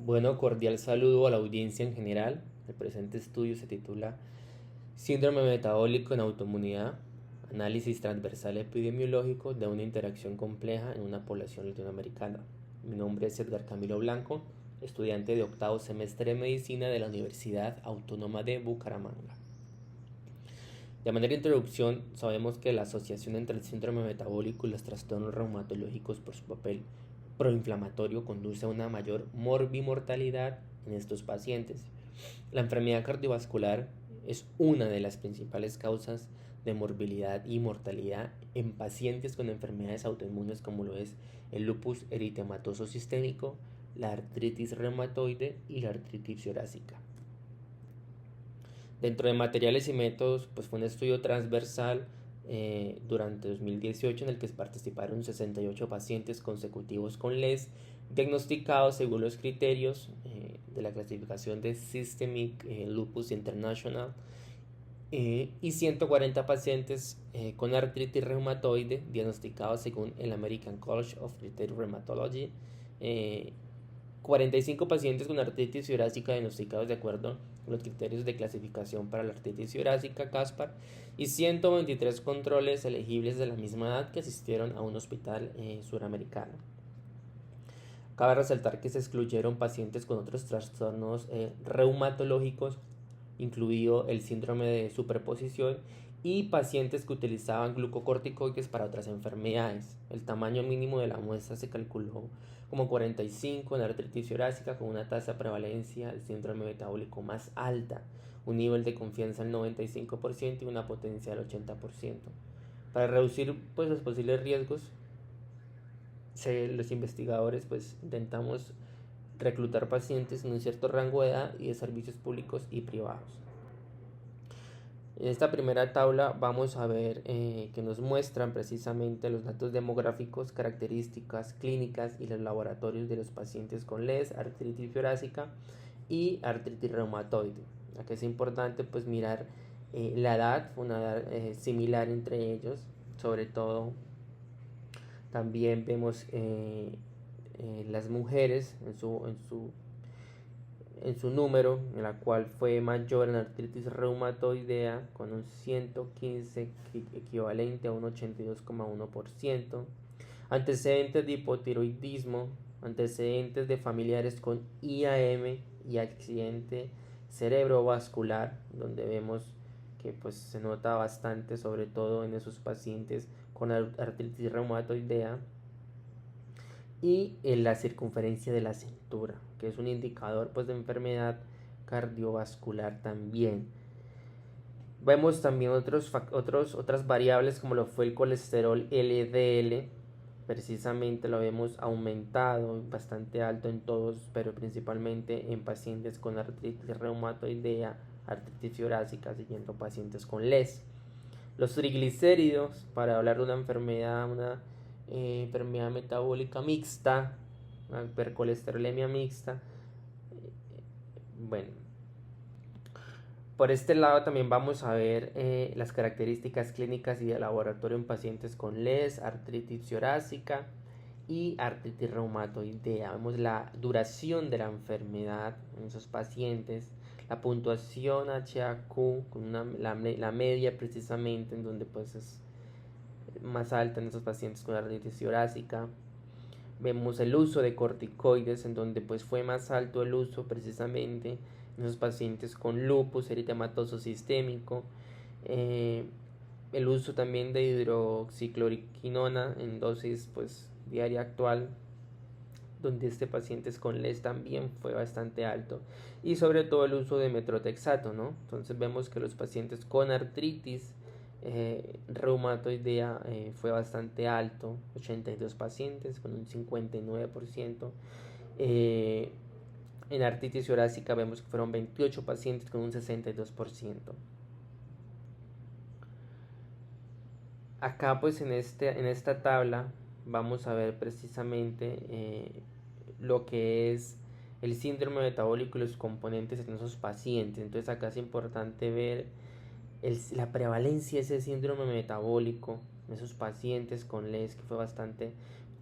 Bueno, cordial saludo a la audiencia en general. El presente estudio se titula Síndrome metabólico en autoinmunidad, análisis transversal epidemiológico de una interacción compleja en una población latinoamericana. Mi nombre es Edgar Camilo Blanco, estudiante de octavo semestre de medicina de la Universidad Autónoma de Bucaramanga. De manera de introducción, sabemos que la asociación entre el síndrome metabólico y los trastornos reumatológicos por su papel proinflamatorio conduce a una mayor morbimortalidad en estos pacientes. La enfermedad cardiovascular es una de las principales causas de morbilidad y mortalidad en pacientes con enfermedades autoinmunes como lo es el lupus eritematoso sistémico, la artritis reumatoide y la artritis psoriásica. Dentro de materiales y métodos, pues fue un estudio transversal durante 2018 en el que participaron 68 pacientes consecutivos con LES diagnosticados según los criterios de la clasificación de Systemic Lupus International y 140 pacientes con artritis reumatoide diagnosticados según el American College of Rheumatology, 45 pacientes con artritis psoriásica diagnosticados de acuerdo con los criterios de clasificación para la artritis psoriásica CASPAR y 123 controles elegibles de la misma edad que asistieron a un hospital suramericano. Cabe resaltar que se excluyeron pacientes con otros trastornos reumatológicos, incluido el síndrome de superposición, y pacientes que utilizaban glucocorticoides para otras enfermedades. El tamaño mínimo de la muestra se calculó como 45 en artritis psoriásica, con una tasa de prevalencia del síndrome metabólico más alta, un nivel de confianza del 95% y una potencia del 80%. Para reducir los posibles riesgos, los investigadores intentamos reclutar pacientes en un cierto rango de edad y de servicios públicos y privados. En esta primera tabla vamos a ver que nos muestran precisamente los datos demográficos, características clínicas y los laboratorios de los pacientes con LES, artritis psoriásica y artritis reumatoide. Aquí es importante mirar la edad, una edad similar entre ellos, sobre todo. También vemos las mujeres en su número, en la cual fue mayor en artritis reumatoidea con un 115 equivalente a un 82,1%, antecedentes de hipotiroidismo, antecedentes de familiares con IAM y accidente cerebrovascular, donde vemos que se nota bastante, sobre todo en esos pacientes con artritis reumatoidea, y en la circunferencia de la cintura, que es un indicador de enfermedad cardiovascular también. Vemos también otras variables como lo fue el colesterol LDL, precisamente lo vemos aumentado, bastante alto en todos, pero principalmente en pacientes con artritis reumatoidea, artritis psoriásica, siguiendo pacientes con LES. Los triglicéridos, para hablar de una enfermedad metabólica mixta, una hipercolesterolemia mixta. Bueno, por este lado también vamos a ver las características clínicas y de laboratorio en pacientes con LES, artritis psoriásica y artritis reumatoidea. Vemos la duración de la enfermedad en esos pacientes, la puntuación HAQ con la media precisamente, en donde es más alta en esos pacientes con artritis psoriásica. Vemos el uso de corticoides, en donde fue más alto el uso precisamente en esos pacientes con lupus eritematoso sistémico. El uso también de hidroxicloroquinona en dosis diaria actual, donde este paciente con LES también fue bastante alto, y sobre todo el uso de metrotexato, ¿no? Entonces vemos que los pacientes con artritis reumatoidea fue bastante alto, 82 pacientes con un 59%. En artritis psoriásica vemos que fueron 28 pacientes con un 62%. Acá en esta tabla vamos a ver precisamente lo que es el síndrome metabólico y los componentes en esos pacientes. Entonces acá es importante ver la prevalencia de ese síndrome metabólico en esos pacientes con LES, que fue bastante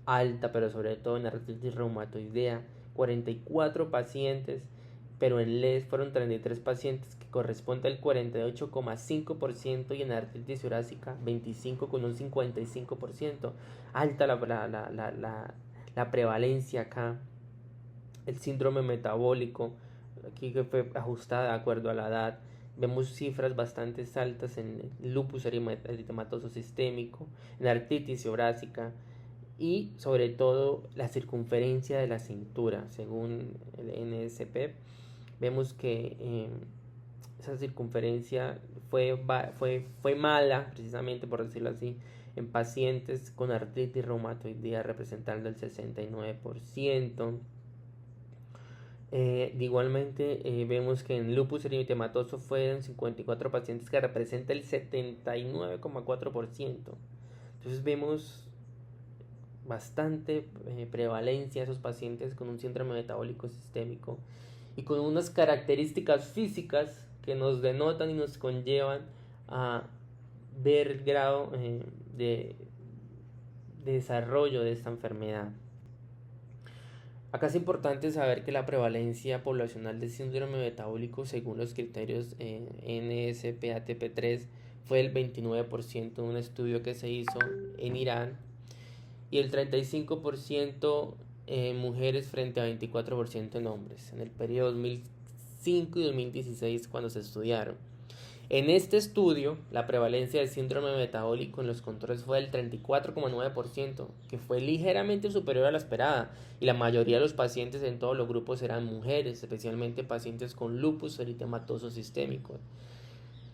alta, pero sobre todo en artritis reumatoidea, 44 pacientes, pero en LES fueron 33 pacientes, que corresponde al 48,5%, y en artritis torácica 25 con un 55%. Alta la prevalencia acá. El síndrome metabólico, aquí que fue ajustada de acuerdo a la edad. Vemos cifras bastante altas en lupus eritematoso sistémico, en artritis torácica, y sobre todo la circunferencia de la cintura. Según el NSP, vemos que esa circunferencia fue mala, precisamente por decirlo así, en pacientes con artritis reumatoidea, representando el 69%. Igualmente vemos que en lupus eritematoso fueron 54 pacientes, que representa el 79,4%. Entonces vemos bastante prevalencia de esos pacientes con un síndrome metabólico sistémico y con unas características físicas que nos denotan y nos conllevan a ver el grado de desarrollo de esta enfermedad. Acá es importante saber que la prevalencia poblacional de síndrome metabólico, según los criterios NSPATP3, fue el 29% en un estudio que se hizo en Irán, y el 35% en mujeres frente a 24% en hombres, en el periodo 2005 y 2016, cuando se estudiaron. En este estudio, la prevalencia del síndrome metabólico en los controles fue del 34,9%, que fue ligeramente superior a la esperada, y la mayoría de los pacientes en todos los grupos eran mujeres, especialmente pacientes con lupus eritematoso sistémico.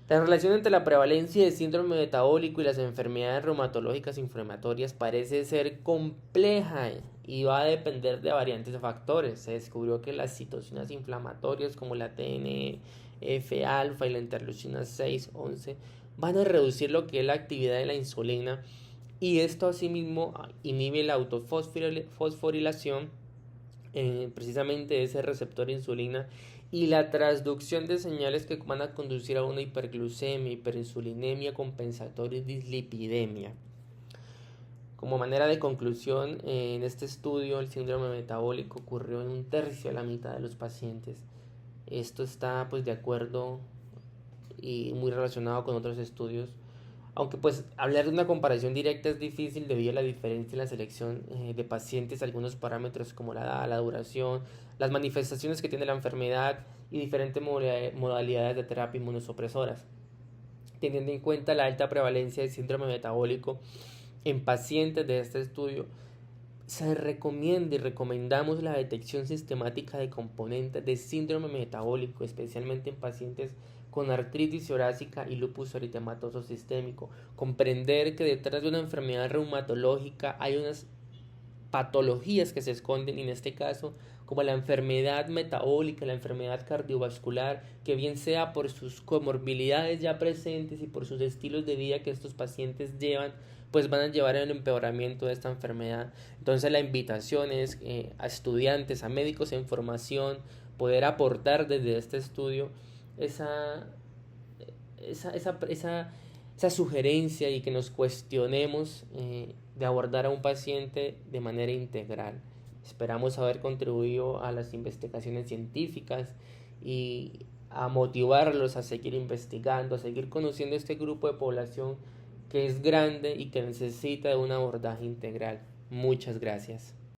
La relación entre la prevalencia del síndrome metabólico y las enfermedades reumatológicas inflamatorias parece ser compleja y va a depender de variantes de factores. Se descubrió que las citocinas inflamatorias como la TNF-alfa y la interleucina 6-11 van a reducir lo que es la actividad de la insulina, y esto asimismo inhibe la autofosforilación precisamente de ese receptor de insulina, y la transducción de señales que van a conducir a una hiperglucemia, hiperinsulinemia compensatoria y dislipidemia. Como manera de conclusión, en este estudio el síndrome metabólico ocurrió en un tercio de la mitad de los pacientes. Esto está pues de acuerdo y muy relacionado con otros estudios, aunque pues hablar de una comparación directa es difícil debido a la diferencia en la selección de pacientes, algunos parámetros como la edad, la duración, las manifestaciones que tiene la enfermedad y diferentes modalidades de terapia inmunosupresoras. Teniendo en cuenta la alta prevalencia de síndrome metabólico en pacientes de este estudio, se recomienda y recomendamos la detección sistemática de componentes de síndrome metabólico, especialmente en pacientes con artritis torácica y lupus eritematoso sistémico. Comprender que detrás de una enfermedad reumatológica hay unas patologías que se esconden, y en este caso como la enfermedad metabólica, la enfermedad cardiovascular, que bien sea por sus comorbilidades ya presentes y por sus estilos de vida que estos pacientes llevan, pues van a llevar al empeoramiento de esta enfermedad. Entonces la invitación es a estudiantes, a médicos en formación, poder aportar desde este estudio esa sugerencia, y que nos cuestionemos de abordar a un paciente de manera integral. Esperamos haber contribuido a las investigaciones científicas y a motivarlos a seguir investigando, a seguir conociendo este grupo de población que es grande y que necesita de un abordaje integral. Muchas gracias.